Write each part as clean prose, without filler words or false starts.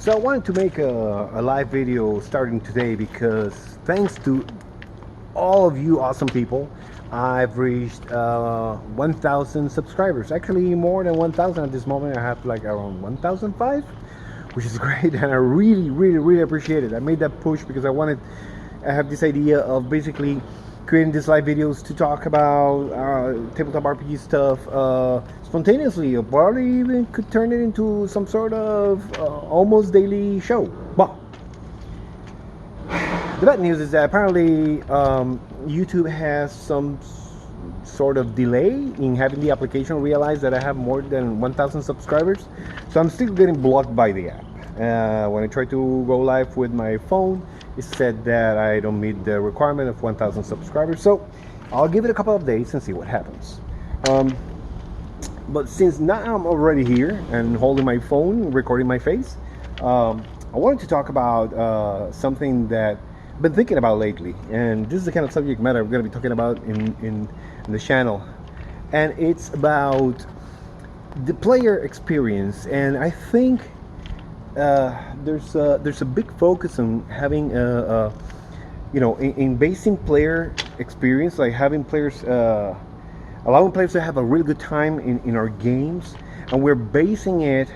So I wanted to make a live video starting today because thanks to all of you awesome people, I've reached 1,000 subscribers. Actually, more than 1,000 at this moment. I have like around 1,005, which is great, and I really appreciate it. I made that push because I have this idea of basically creating these live videos to talk about tabletop RPG stuff spontaneously. Or probably even could turn it into some sort of almost daily show. Well, the bad news is that apparently YouTube has some sort of delay in having the application realize that I have more than 1,000 subscribers. So I'm still getting blocked by the app. When I try to go live with my phone, it said that I don't meet the requirement of 1,000 subscribers. So I'll give it a couple of days and see what happens. But since now I'm already here and holding my phone, recording my face, I wanted to talk about something that I've been thinking about lately. And this is the kind of subject matter I'm going to be talking about in the channel. And it's about the player experience. And I think there's a big focus on having in basing player experience, like having players allowing players to have a really good time in our games, and we're basing it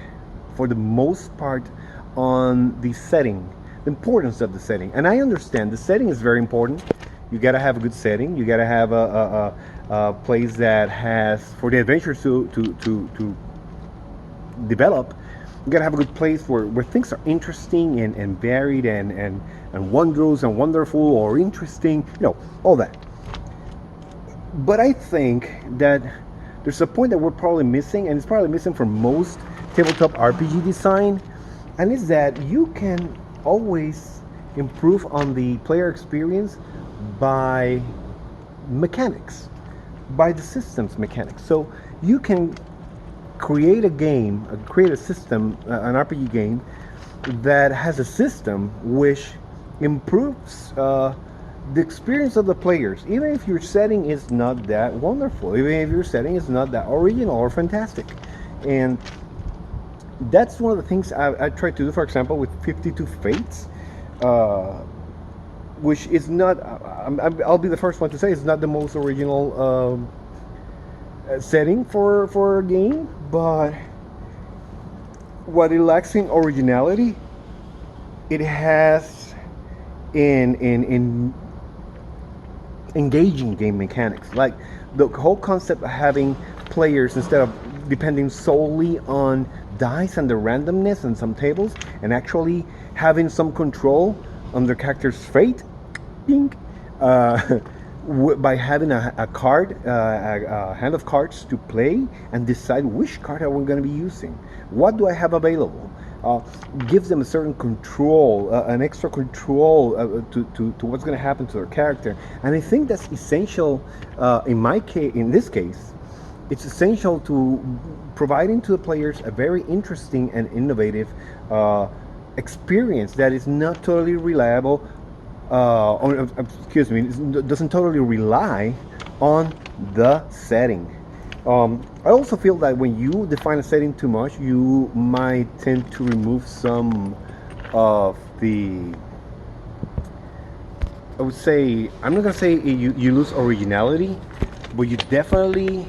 for the most part on the setting, the importance of the setting. And I understand the setting is very important. You gotta have a good setting. You gotta have a place that has, for the adventurers to develop, you gotta have a good place where things are interesting and varied and wondrous and wonderful or interesting, all that. But I think that there's a point that we're probably missing, and it's probably missing for most tabletop RPG design, and it's that you can always improve on the player experience by mechanics, by the system's mechanics. So you can create a game, create a system, an RPG game that has a system which improves the experience of the players, even if your setting is not that wonderful, even if your setting is not that original or fantastic. And that's one of the things I try to do, for example, with 52 Fates, which is not, I'll be the first one to say, it's not the most original setting for a game, but what it lacks in originality, it has in engaging game mechanics. Like the whole concept of having players, instead of depending solely on dice and the randomness and some tables, and actually having some control on their character's fate, by having a card, a hand of cards to play and decide which card are we going to be using, what do I have available, gives them a certain control, an extra control to what's going to happen to their character. And I think that's essential. In this case, it's essential to providing to the players a very interesting and innovative experience that is not totally reliable, doesn't totally rely on the setting. I also feel that when you define a setting too much, you might tend to remove some of the, I would say, I'm not gonna say you lose originality, but you definitely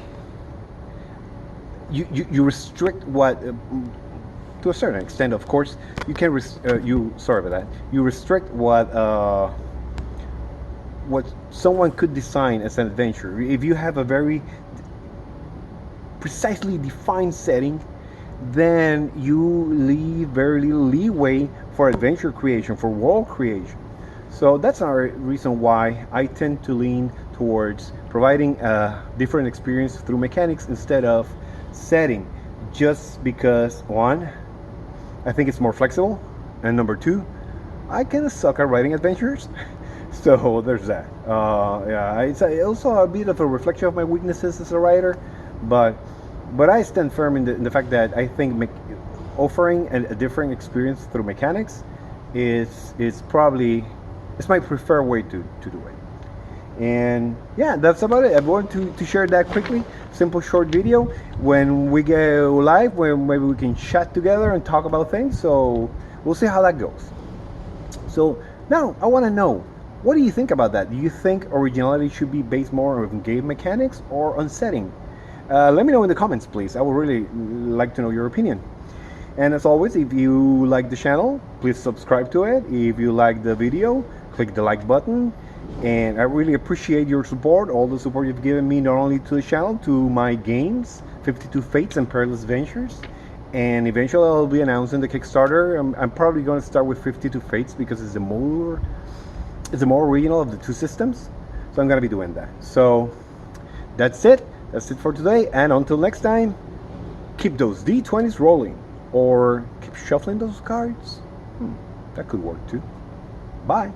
you restrict what, to a certain extent, of course. You can sorry about that. You restrict what someone could design as an adventure. If you have a very precisely defined setting, then you leave very little leeway for adventure creation, for world creation. So that's our reason why I tend to lean towards providing a different experience through mechanics instead of setting, just because, one, I think it's more flexible, and number two, I kind of suck at writing adventures. So there's that. It's also a bit of a reflection of my weaknesses as a writer, but I stand firm in the fact that I think offering a different experience through mechanics is probably, it's my preferred way to do it. And yeah, that's about it. I wanted to share that quickly. Simple short video. When we go live, where maybe we can chat together and talk about things. So we'll see how that goes. So now I want to know, what do you think about that? Do you think originality should be based more on game mechanics or on setting? Let me know in the comments, please. I would really like to know your opinion. And as always, if you like the channel, please subscribe to it. If you like the video, click the like button. And I really appreciate your support, all the support you've given me, not only to the channel, to my games, 52 Fates and Perilous Ventures. And eventually I'll be announcing the Kickstarter. I'm probably going to start with 52 Fates because it's the more original of the two systems. So I'm going to be doing that. So that's it. That's it for today. And until next time, keep those D20s rolling. Or keep shuffling those cards. That could work too. Bye.